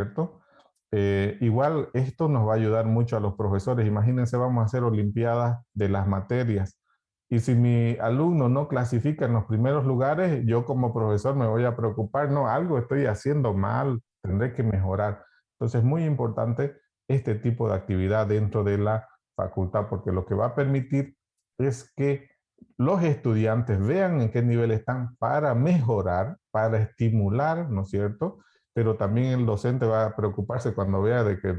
¿cierto? Igual esto nos va a ayudar mucho a los profesores. Imagínense, vamos a hacer olimpiadas de las materias. Y si mi alumno no clasifica en los primeros lugares, yo como profesor me voy a preocupar, no, algo estoy haciendo mal, tendré que mejorar. Entonces es muy importante este tipo de actividad dentro de la facultad, porque lo que va a permitir es que los estudiantes vean en qué nivel están para mejorar, para estimular, ¿no es cierto? Pero también el docente va a preocuparse cuando vea de que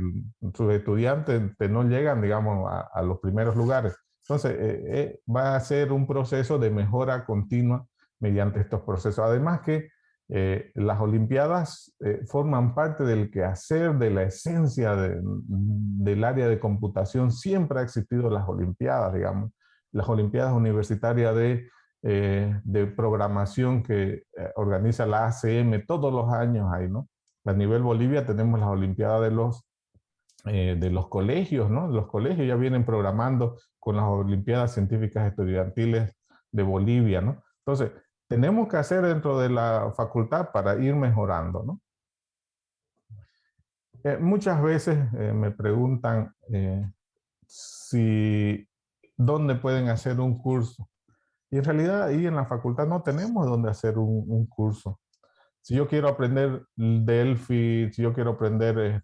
sus estudiantes no llegan, digamos, a los primeros lugares. Entonces, va a ser un proceso de mejora continua mediante estos procesos. Además que las Olimpiadas forman parte del quehacer, de la esencia del área de computación. Siempre ha existido las Olimpiadas, digamos, las Olimpiadas Universitarias de programación que organiza la ACM todos los años hay, ¿no? A nivel Bolivia tenemos las Olimpiadas de los colegios, ¿no? Los colegios ya vienen programando con las Olimpiadas Científicas Estudiantiles de Bolivia, ¿no? Entonces, tenemos que hacer dentro de la facultad para ir mejorando, ¿no? Muchas veces me preguntan si dónde pueden hacer un curso. Y en realidad ahí en la facultad no tenemos dónde hacer un curso. Si yo quiero aprender Delphi, si yo quiero aprender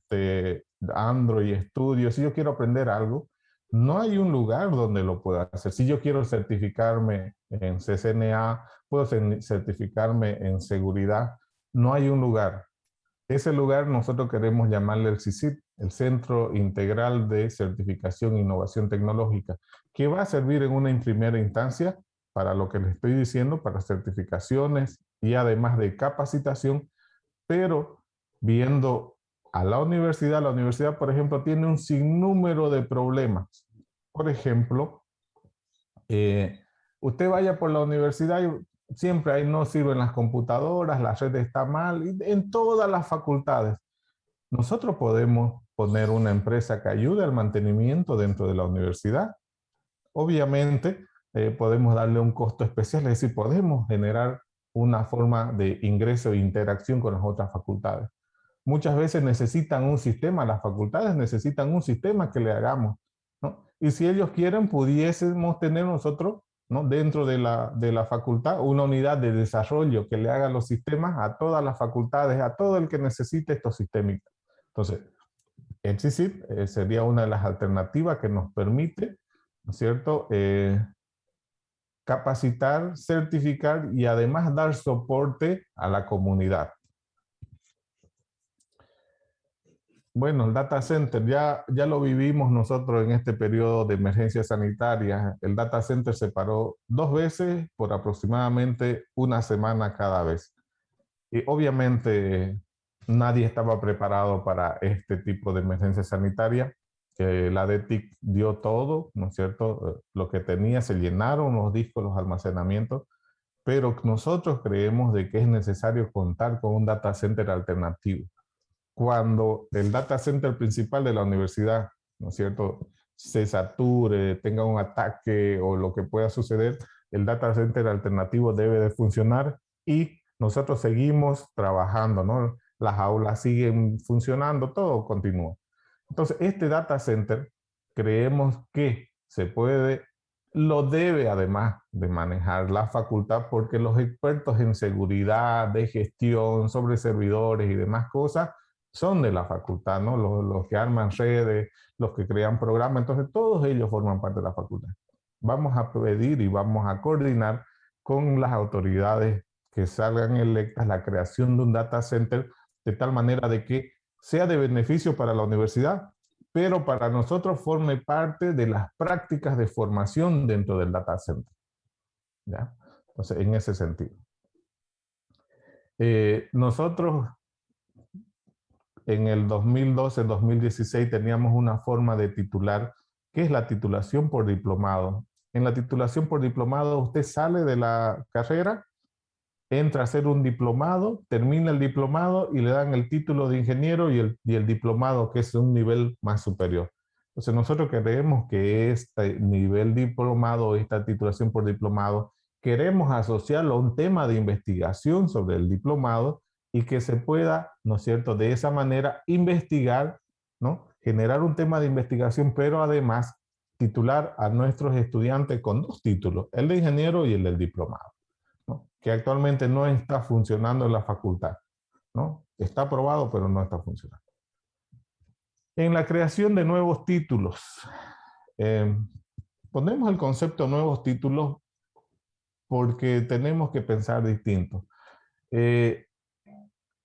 Android Studio, si yo quiero aprender algo, no hay un lugar donde lo pueda hacer. Si yo quiero certificarme en CCNA, puedo certificarme en seguridad, no hay un lugar. Ese lugar nosotros queremos llamarle el CICIT, el Centro Integral de Certificación e Innovación Tecnológica, que va a servir en una primera instancia para lo que les estoy diciendo, para certificaciones y además de capacitación, pero viendo a la universidad, por ejemplo, tiene un sinnúmero de problemas. Por ejemplo, usted vaya por la universidad y siempre ahí no sirven las computadoras, la red está mal, y en todas las facultades. Nosotros podemos poner una empresa que ayude al mantenimiento dentro de la universidad. Obviamente, podemos darle un costo especial, es decir, podemos generar una forma de ingreso e interacción con las otras facultades. Muchas veces necesitan un sistema, las facultades necesitan un sistema que le hagamos, ¿no? Y si ellos quieren, pudiésemos tener nosotros, ¿no?, dentro de la facultad una unidad de desarrollo que le haga los sistemas a todas las facultades, a todo el que necesite estos sistemas. Entonces, el CICIP sería una de las alternativas que nos permite, ¿no es cierto?, capacitar, certificar y además dar soporte a la comunidad. Bueno, el data center ya lo vivimos nosotros en este periodo de emergencia sanitaria. El data center se paró 2 veces por aproximadamente una semana cada vez. Y obviamente nadie estaba preparado para este tipo de emergencia sanitaria. La DETIC dio todo, ¿no es cierto? Lo que tenía, se llenaron los discos, los almacenamientos, pero nosotros creemos de que es necesario contar con un data center alternativo. Cuando el data center principal de la universidad, ¿no es cierto?, se sature, tenga un ataque o lo que pueda suceder, el data center alternativo debe de funcionar y nosotros seguimos trabajando, ¿no? Las aulas siguen funcionando, todo continúa. Entonces, este data center creemos que se puede, lo debe además de manejar la facultad porque los expertos en seguridad, de gestión, sobre servidores y demás cosas, son de la facultad, ¿no? Los que arman redes, los que crean programas, entonces todos ellos forman parte de la facultad. Vamos a pedir y vamos a coordinar con las autoridades que salgan electas la creación de un data center de tal manera de que sea de beneficio para la universidad, pero para nosotros forme parte de las prácticas de formación dentro del data center. ¿Ya? Entonces, en ese sentido. Nosotros en el 2012-2016 teníamos una forma de titular, que es la titulación por diplomado. En la titulación por diplomado usted sale de la carrera, entra a hacer un diplomado, termina el diplomado y le dan el título de ingeniero y el diplomado, que es un nivel más superior. Entonces nosotros creemos que este nivel diplomado, esta titulación por diplomado, queremos asociarlo a un tema de investigación sobre el diplomado y que se pueda, ¿no es cierto?, de esa manera investigar, ¿no?, generar un tema de investigación, pero además titular a nuestros estudiantes con 2 títulos, el de ingeniero y el del diplomado, ¿no?, que actualmente no está funcionando en la facultad, ¿no? Está aprobado, pero no está funcionando. En la creación de nuevos títulos, eh, ponemos el concepto nuevos títulos porque tenemos que pensar distinto. Eh,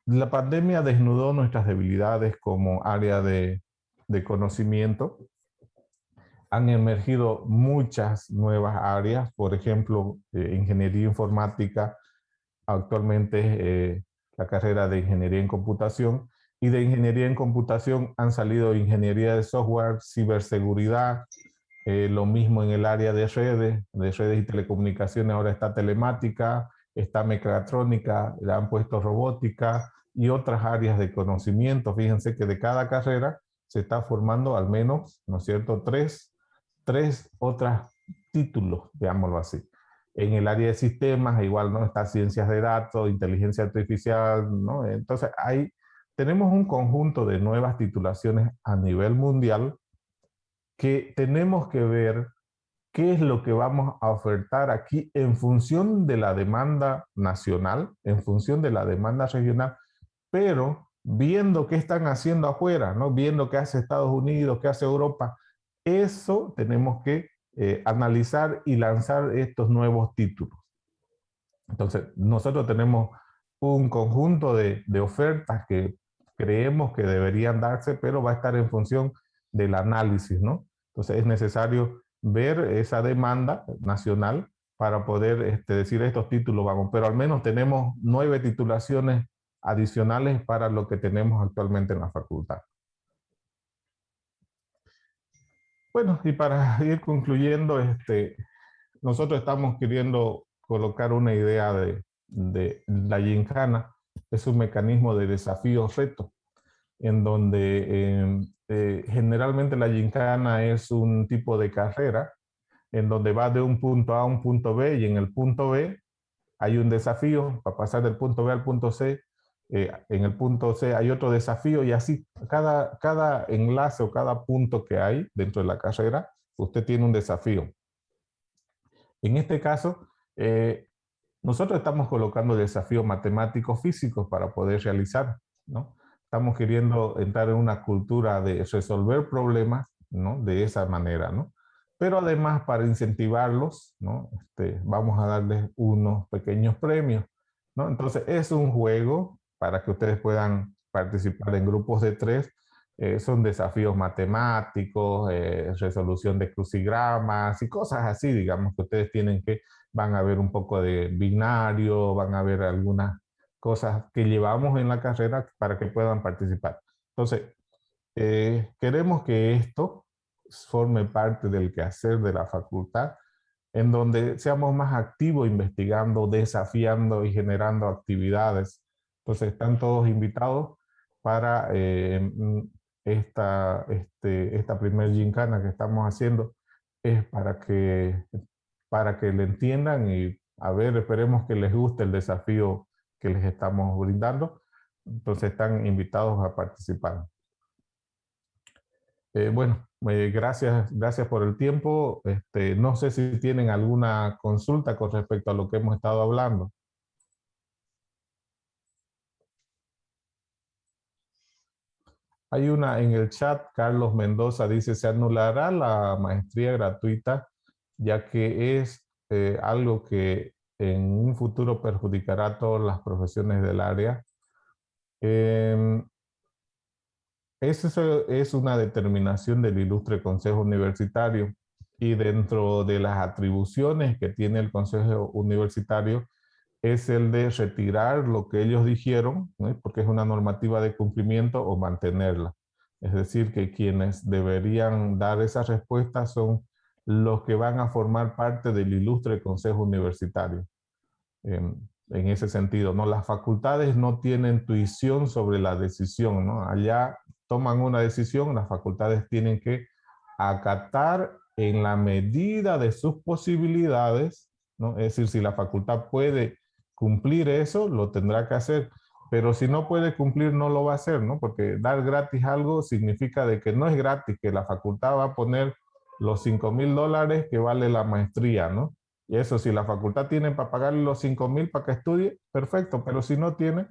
la pandemia desnudó nuestras debilidades como área de conocimiento. Han emergido muchas nuevas áreas, por ejemplo, ingeniería informática, actualmente la carrera de ingeniería en computación, y de ingeniería en computación han salido ingeniería de software, ciberseguridad, lo mismo en el área de redes y telecomunicaciones, ahora está telemática, está mecatrónica, le han puesto robótica y otras áreas de conocimiento. Fíjense que de cada carrera se está formando al menos, ¿no es cierto?, tres otros títulos, digámoslo así. En el área de sistemas, igual, ¿no? Está ciencias de datos, inteligencia artificial, ¿no? Entonces, tenemos un conjunto de nuevas titulaciones a nivel mundial que tenemos que ver qué es lo que vamos a ofertar aquí en función de la demanda nacional, en función de la demanda regional, pero viendo qué están haciendo afuera, ¿no? Viendo qué hace Estados Unidos, qué hace Europa. Eso tenemos que analizar y lanzar estos nuevos títulos. Entonces, nosotros tenemos un conjunto de ofertas que creemos que deberían darse, pero va a estar en función del análisis, ¿no? Entonces, es necesario ver esa demanda nacional para poder decir estos títulos vamos, pero al menos tenemos 9 titulaciones adicionales para lo que tenemos actualmente en la facultad. Bueno, y para ir concluyendo, nosotros estamos queriendo colocar una idea de la gincana. Es un mecanismo de desafío-reto, en donde generalmente la gincana es un tipo de carrera en donde va de un punto A a un punto B y en el punto B hay un desafío para pasar del punto B al punto C. En el punto C hay otro desafío y así cada enlace o cada punto que hay dentro de la carrera, usted tiene un desafío. En este caso, nosotros estamos colocando desafíos matemáticos físicos para poder realizar, ¿no? Estamos queriendo entrar en una cultura de resolver problemas, ¿no?, de esa manera, ¿no? Pero además, para incentivarlos, ¿no?, vamos a darles unos pequeños premios, ¿no? Entonces, es un juego para que ustedes puedan participar en grupos de 3. Son desafíos matemáticos, resolución de crucigramas y cosas así, digamos, que ustedes tienen que van a ver un poco de binario, van a ver algunas cosas que llevamos en la carrera para que puedan participar. Entonces, queremos que esto forme parte del quehacer de la facultad, en donde seamos más activos investigando, desafiando y generando actividades. Entonces, están todos invitados para esta primer gincana que estamos haciendo, es para que le entiendan y a ver, esperemos que les guste el desafío que les estamos brindando. Entonces están invitados a participar. Bueno, gracias por el tiempo. No sé si tienen alguna consulta con respecto a lo que hemos estado hablando. Hay una en el chat, Carlos Mendoza dice, ¿se anulará la maestría gratuita ya que es algo que en un futuro perjudicará a todas las profesiones del área? Eso es una determinación del ilustre Consejo Universitario y dentro de las atribuciones que tiene el Consejo Universitario es el de retirar lo que ellos dijeron, ¿no?, porque es una normativa de cumplimiento, o mantenerla. Es decir, que quienes deberían dar esa respuesta son los que van a formar parte del ilustre Consejo Universitario. En ese sentido, ¿no? Las facultades no tienen tuición sobre la decisión, ¿no? Allá toman una decisión, las facultades tienen que acatar en la medida de sus posibilidades, ¿no? Es decir, si la facultad puede cumplir eso, lo tendrá que hacer. pero si no puede cumplir no lo va a hacer, ¿no? Porque dar gratis algo significa de que no es gratis, que la facultad va a poner los $5,000 que vale la maestría, ¿no? Y eso, si la facultad tiene para pagarle los 5,000 para que estudie, perfecto, pero si no tiene,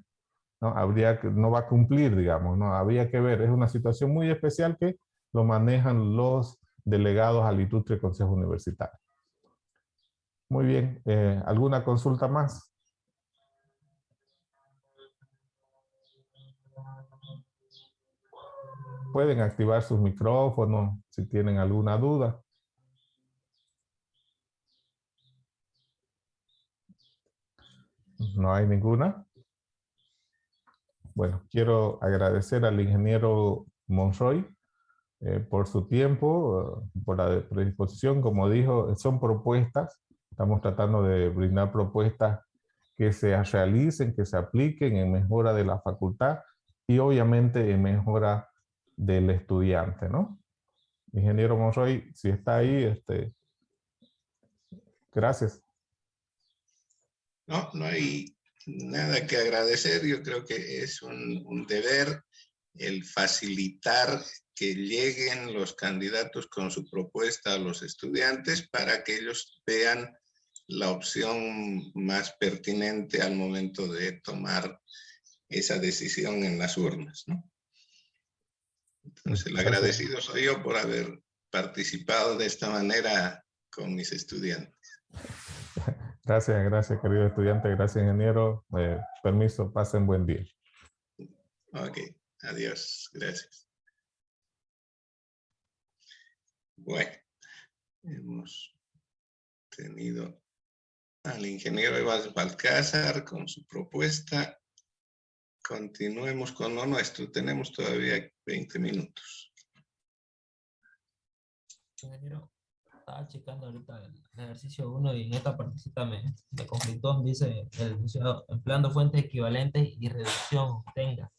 no, no va a cumplir, digamos, ¿no? Habría que ver, es una situación muy especial que lo manejan los delegados al Instituto de Consejo Universitario. Muy bien, ¿alguna consulta más? Pueden activar sus micrófonos si tienen alguna duda. ¿No hay ninguna? Bueno, quiero agradecer al ingeniero Monroy por su tiempo, por la predisposición. Como dijo, son propuestas. Estamos tratando de brindar propuestas que se realicen, que se apliquen en mejora de la facultad y obviamente en mejora del estudiante, ¿no? Ingeniero Monroy, si está ahí, gracias. No hay nada que agradecer. Yo creo que es un deber el facilitar que lleguen los candidatos con su propuesta a los estudiantes para que ellos vean la opción más pertinente al momento de tomar esa decisión en las urnas, ¿no? Entonces, el agradecido soy yo por haber participado de esta manera con mis estudiantes. Gracias, querido estudiante. Gracias, ingeniero. Permiso, pasen buen día. Ok, adiós. Gracias. Bueno, hemos tenido al ingeniero Iván Balcázar con su propuesta. Continuemos con lo nuestro. Tenemos todavía 20 minutos. Ingeniero, estaba checando ahorita el ejercicio 1 y en esta partecita me conflictó. Dice el enunciado, empleando fuentes equivalentes y reducción tenga.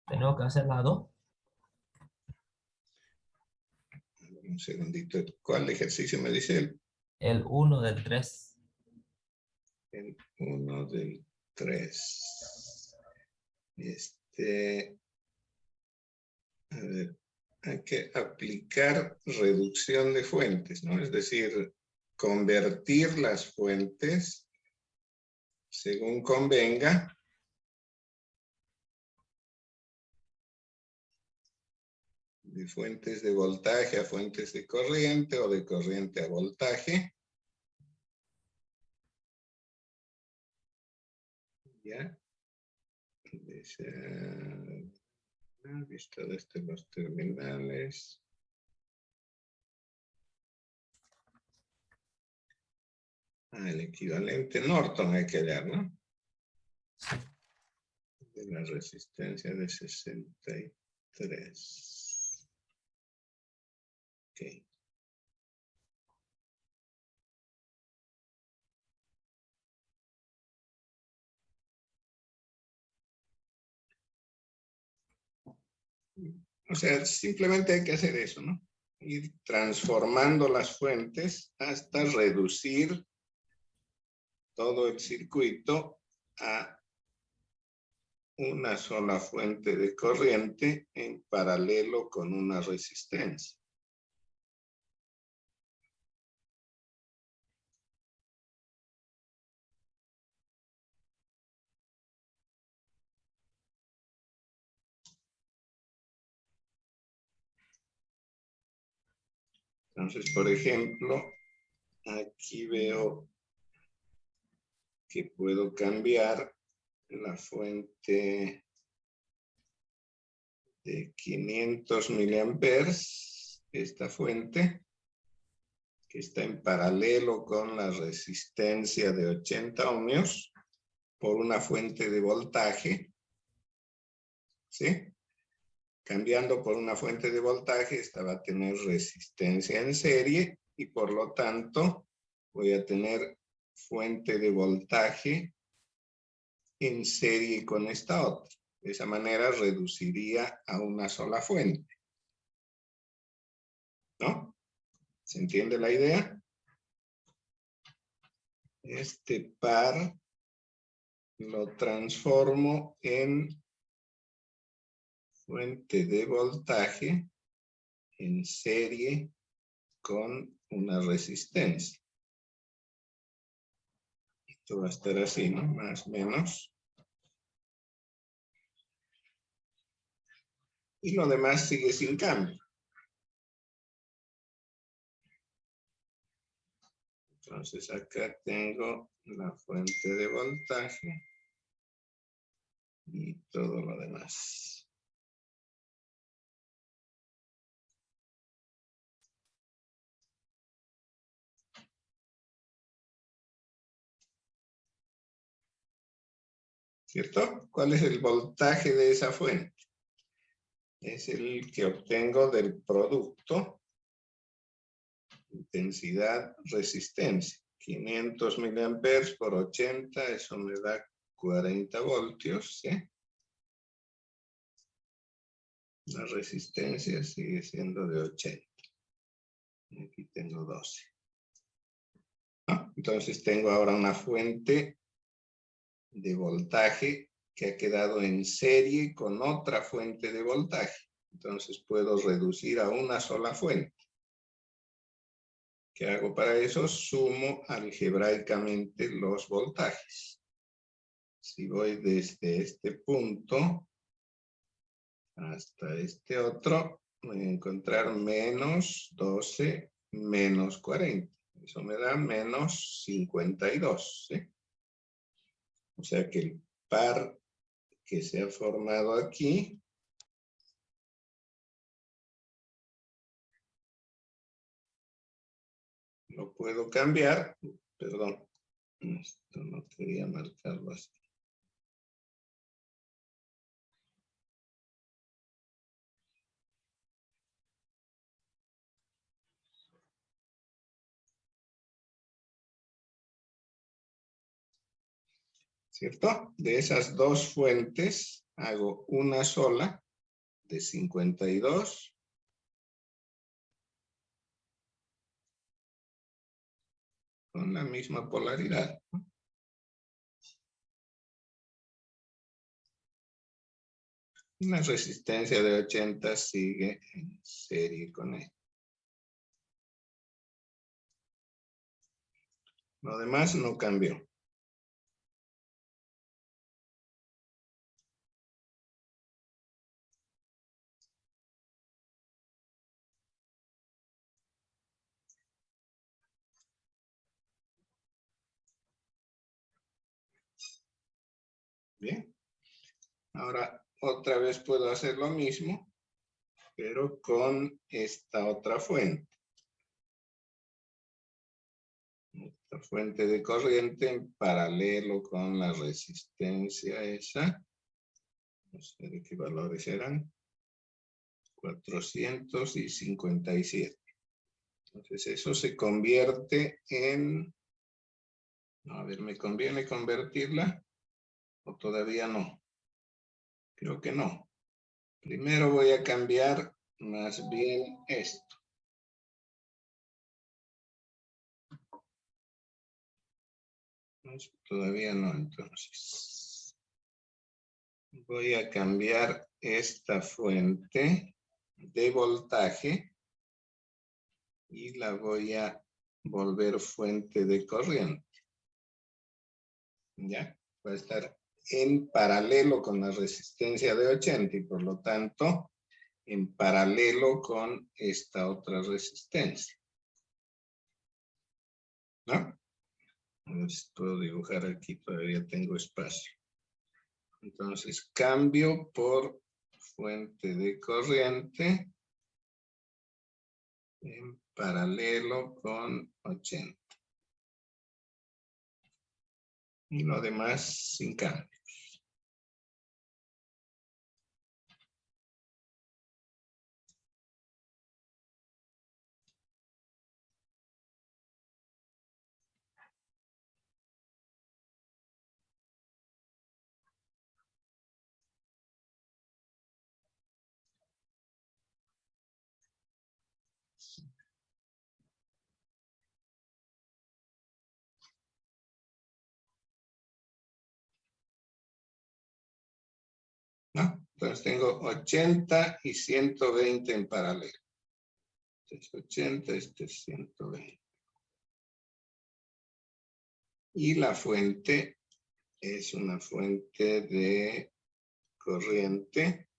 Tenemos que hacer las dos. Un segundito. ¿Cuál ejercicio me dice él? El 1 del 3. El 1 del 3. A ver, hay que aplicar reducción de fuentes, ¿no? Es decir, convertir las fuentes según convenga de fuentes de voltaje a fuentes de corriente o de corriente a voltaje. ¿Ya? Vista desde los terminales. El equivalente Norton hay que hallar, ¿no? De la resistencia de 63. Ok. O sea, simplemente hay que hacer eso, ¿no? Ir transformando las fuentes hasta reducir todo el circuito a una sola fuente de corriente en paralelo con una resistencia. Entonces, por ejemplo, aquí veo que puedo cambiar la fuente de 500 miliamperes, esta fuente, que está en paralelo con la resistencia de 80 ohmios, por una fuente de voltaje, ¿sí? Cambiando por una fuente de voltaje, esta va a tener resistencia en serie y por lo tanto voy a tener fuente de voltaje en serie con esta otra. De esa manera reduciría a una sola fuente, ¿no? ¿Se entiende la idea? Este par lo transformo en fuente de voltaje en serie con una resistencia. Esto va a estar así, ¿no? Más o menos. Y lo demás sigue sin cambio. Entonces acá tengo la fuente de voltaje y todo lo demás. ¿Cierto? ¿Cuál es el voltaje de esa fuente? Es el que obtengo del producto intensidad, resistencia. 500 miliamperes por 80, eso me da 40 voltios, ¿sí? La resistencia sigue siendo de 80. Aquí tengo 12. ¿No? Entonces tengo ahora una fuente de voltaje que ha quedado en serie con otra fuente de voltaje. Entonces puedo reducir a una sola fuente. ¿Qué hago para eso? Sumo algebraicamente los voltajes. Si voy desde este punto hasta este otro, voy a encontrar menos 12 menos 40. Eso me da menos 52, ¿sí? O sea que el par que se ha formado aquí lo puedo cambiar. Perdón, esto no quería marcarlo así. ¿Cierto? De esas dos fuentes hago una sola de 52 con la misma polaridad. La resistencia de 80 sigue en serie con él. Lo demás no cambió. Bien. Ahora otra vez puedo hacer lo mismo, pero con esta otra fuente. Esta fuente de corriente en paralelo con la resistencia esa. No sé de qué valores eran. 457. Entonces eso se convierte en... A ver, ¿me conviene convertirla? ¿O todavía no? Creo que no. Primero voy a cambiar más bien esto. Todavía no, entonces. Voy a cambiar esta fuente de voltaje y la voy a volver fuente de corriente. ¿Ya? Va a estar en paralelo con la resistencia de 80 y por lo tanto en paralelo con esta otra resistencia. ¿No? A ver si puedo dibujar aquí, todavía tengo espacio. Entonces cambio por fuente de corriente en paralelo con 80. Y lo demás sin cambio. Entonces tengo 80 y 120 en paralelo. Este es 80, este es 120. Y la fuente es una fuente de corriente.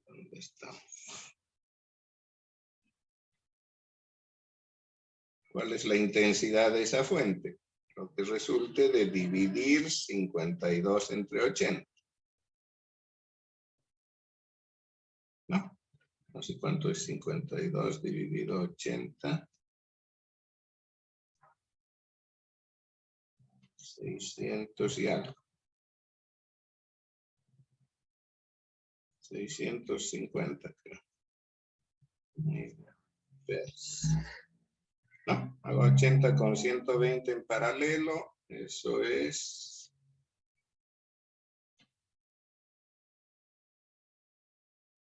¿Dónde estamos? ¿Cuál es la intensidad de esa fuente? Lo que resulte de dividir 52 entre 80. ¿No? No sé cuánto es 52 dividido 80. 600 y algo. 650, creo. No, hago 80 con 120 en paralelo. Eso es...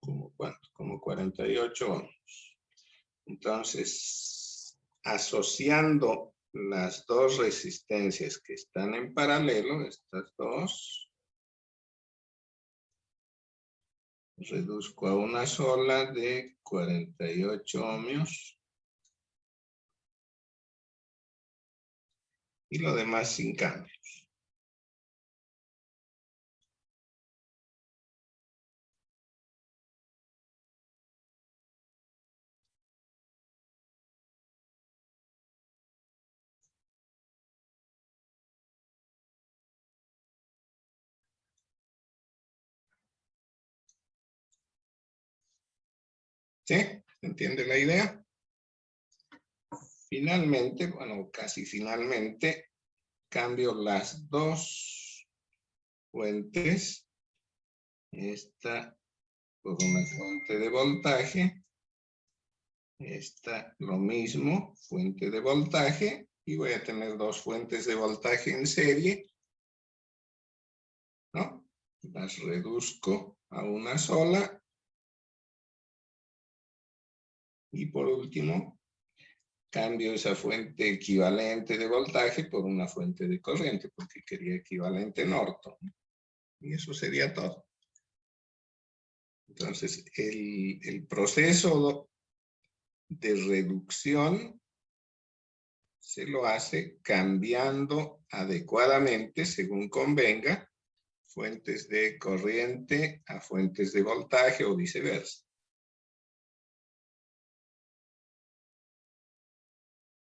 ¿Como cuánto? Como 48 ohms. Entonces, asociando las dos resistencias que están en paralelo, estas dos, reduzco a una sola de 48 ohmios. Y lo demás sin cambios. ¿Sí? ¿Se entiende la idea? Finalmente, bueno, casi finalmente, cambio las dos fuentes. Esta por una fuente de voltaje. Esta lo mismo, fuente de voltaje. Y voy a tener dos fuentes de voltaje en serie. ¿No? Las reduzco a una sola. Y por último, cambio esa fuente equivalente de voltaje por una fuente de corriente, porque quería equivalente Norton. Y eso sería todo. Entonces, el proceso de reducción se lo hace cambiando adecuadamente, según convenga, fuentes de corriente a fuentes de voltaje o viceversa.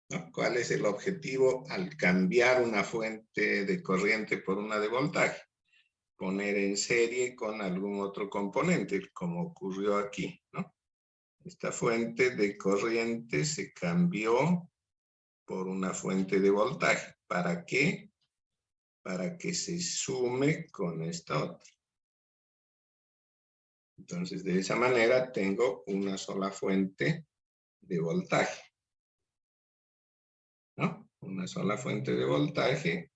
¿No? ¿Cuál es el objetivo al cambiar una fuente de corriente por una de voltaje? Poner en serie con algún otro componente, como ocurrió aquí, ¿no? Esta fuente de corriente se cambió por una fuente de voltaje. ¿Para qué? Para que se sume con esta otra. Entonces, de esa manera tengo una sola fuente de voltaje. ¿No? Una sola fuente de voltaje.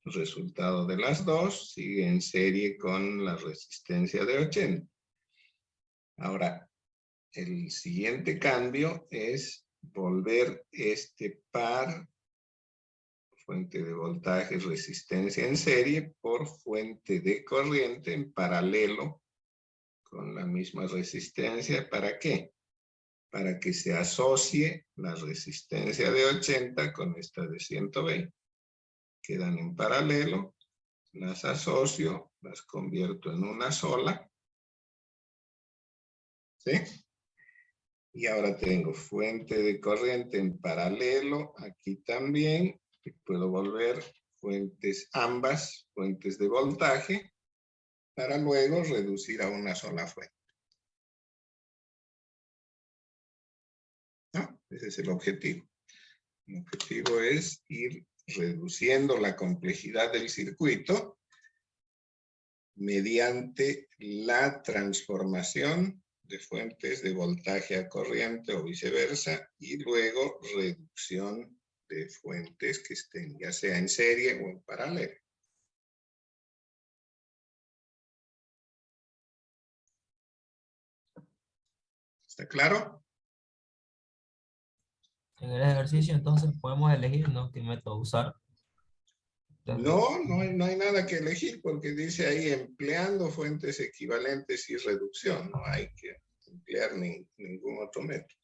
El resultado de las dos sigue en serie con la resistencia de 80. Ahora, el siguiente cambio es volver este par, fuente de voltaje, resistencia en serie, por fuente de corriente en paralelo con la misma resistencia. ¿Para qué? Para que se asocie la resistencia de 80 con esta de 120. Quedan en paralelo, las asocio, las convierto en una sola. ¿Sí? Y ahora tengo fuente de corriente en paralelo, aquí también. Puedo volver fuentes, ambas fuentes de voltaje, para luego reducir a una sola fuente. ¿No? Ese es el objetivo. El objetivo es ir reduciendo la complejidad del circuito mediante la transformación de fuentes de voltaje a corriente o viceversa, y luego reducción de fuentes que estén ya sea en serie o en paralelo. ¿Está claro? En el ejercicio entonces podemos elegir, ¿no?, qué método usar. No hay nada que elegir porque dice ahí empleando fuentes equivalentes y reducción. No hay que emplear ningún otro método.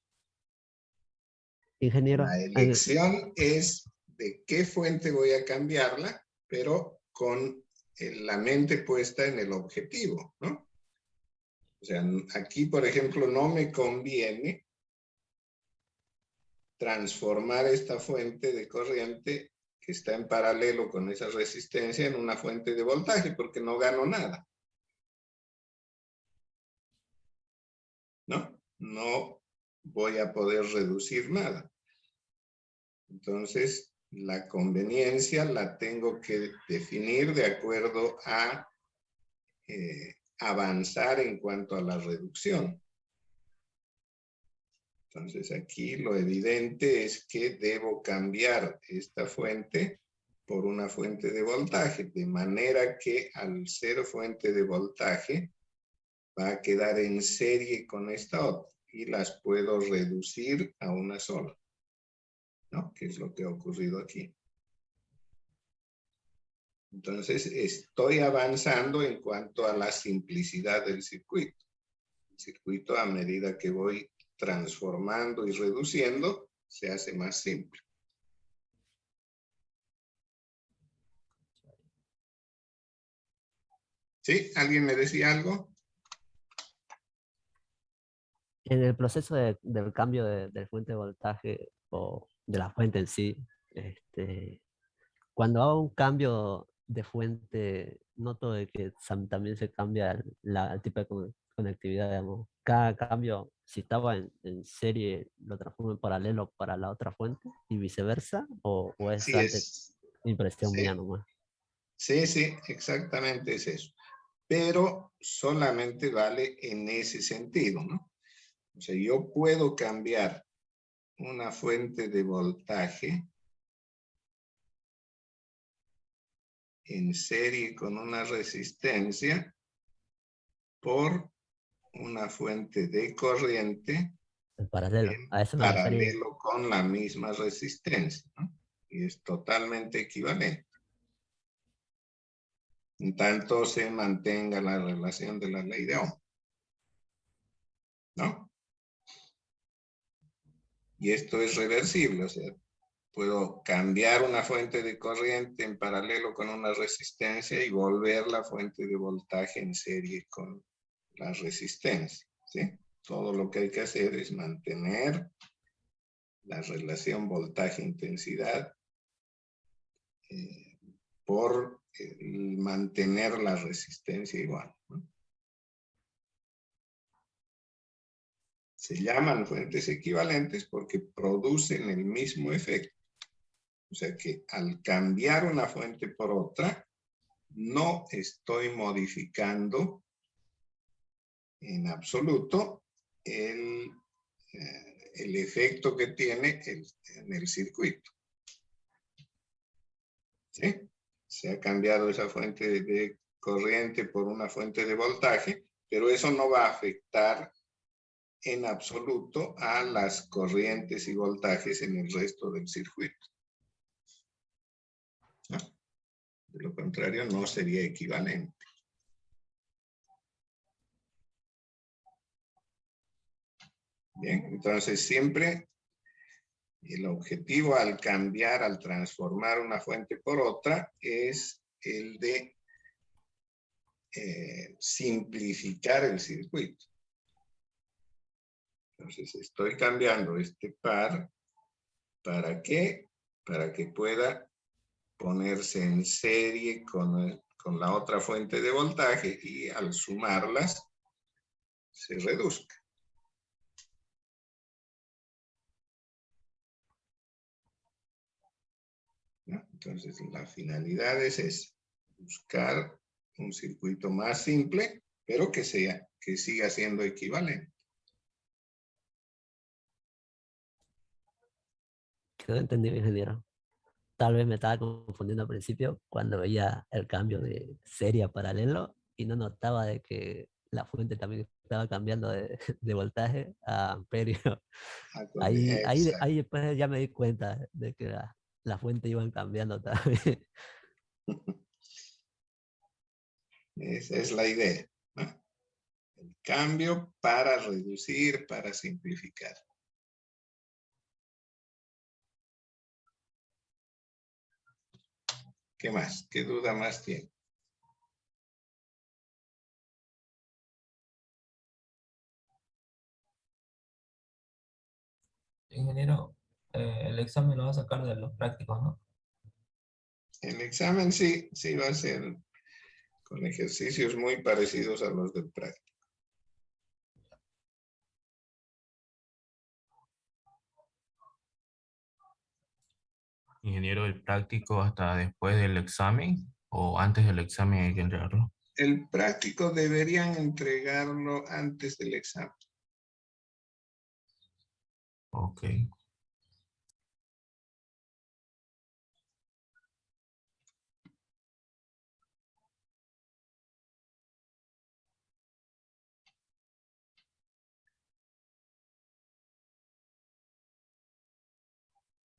Ingeniero, La elección es de qué fuente voy a cambiarla, pero con la mente puesta en el objetivo, ¿no? O sea, aquí, por ejemplo, no me conviene transformar esta fuente de corriente que está en paralelo con esa resistencia en una fuente de voltaje, porque no gano nada. ¿No? No voy a poder reducir nada. Entonces, la conveniencia la tengo que definir de acuerdo a avanzar en cuanto a la reducción. Entonces, aquí lo evidente es que debo cambiar esta fuente por una fuente de voltaje, de manera que al ser fuente de voltaje va a quedar en serie con esta otra y las puedo reducir a una sola, ¿no? Que es lo que ha ocurrido aquí. Entonces, estoy avanzando en cuanto a la simplicidad del circuito. El circuito, a medida que voy transformando y reduciendo, se hace más simple. ¿Sí? ¿Alguien me decía algo? en el proceso del cambio de fuente de voltaje o de la fuente en sí, cuando hago un cambio de fuente, noto de que también se cambia el tipo de conectividad, digamos. Cada cambio, si estaba en serie, lo transformo en paralelo para la otra fuente y viceversa, o es Sí, antes impresión mía sí, nomás. sí, exactamente es eso. Pero solamente vale en ese sentido, ¿no? O sea, yo puedo cambiar una fuente de voltaje en serie con una resistencia por una fuente de corriente En paralelo, en a eso me refería. paralelo con la misma resistencia, ¿no? Y es totalmente equivalente. En tanto se mantenga la relación de la ley de Ohm, ¿no? Y esto es reversible, o sea, puedo cambiar una fuente de corriente en paralelo con una resistencia y volver la fuente de voltaje en serie con la resistencia, ¿sí? Todo lo que hay que hacer es mantener la relación voltaje-intensidad por mantener la resistencia igual, ¿no? Se llaman fuentes equivalentes porque producen el mismo efecto. O sea que al cambiar una fuente por otra, no estoy modificando en absoluto el efecto que tiene en el circuito. ¿Sí? Se ha cambiado esa fuente de corriente por una fuente de voltaje, pero eso no va a afectar en absoluto a las corrientes y voltajes en el resto del circuito. ¿No? De lo contrario, no sería equivalente. Bien, entonces siempre el objetivo al cambiar, al transformar una fuente por otra, es el de simplificar el circuito. Entonces estoy cambiando este par, ¿para qué? Para que pueda ponerse en serie con la otra fuente de voltaje y al sumarlas se reduzca. ¿No? Entonces la finalidad es buscar un circuito más simple, pero que siga siendo equivalente. Quedó entendido, ingeniero. Tal vez me estaba confundiendo al principio cuando veía el cambio de serie a paralelo y no notaba de que la fuente también estaba cambiando de voltaje a amperio. Ahí Exacto. después ya me di cuenta de que la fuente iban cambiando también. Esa es la idea, ¿no? El cambio para reducir, para simplificar. ¿Qué más? ¿Qué duda más tiene? Ingeniero, el examen lo va a sacar de los prácticos, ¿no? El examen sí va a ser con ejercicios muy parecidos a los del práctico. Ingeniero, el práctico hasta después del examen o antes del examen hay que entregarlo. El práctico deberían entregarlo antes del examen. Ok.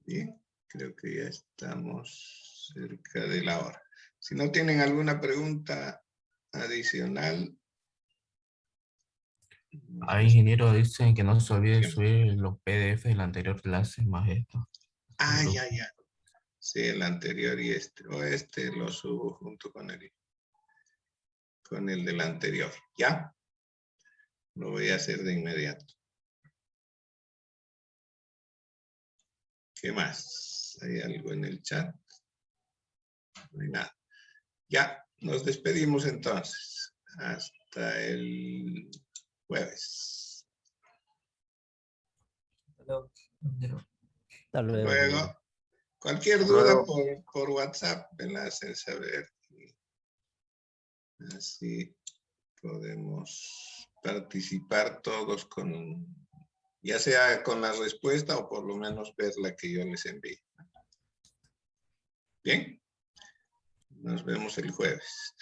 Bien, creo que ya estamos cerca de la hora. Si no tienen alguna pregunta adicional. Ingeniero, dicen que no se olvide subir los PDF de la anterior clase más esto. Ah, ya. Sí, el anterior y este. O este lo subo junto con el del anterior. ¿Ya? Lo voy a hacer de inmediato. ¿Qué más? ¿Hay algo en el chat? No hay nada. Ya, nos despedimos entonces. Hasta el jueves. Hasta luego, ingeniero. Hasta luego. Luego, cualquier duda por WhatsApp me la hacen saber. Así podemos participar todos con, ya sea con la respuesta o por lo menos ver la que yo les envíe. Bien, nos vemos el jueves.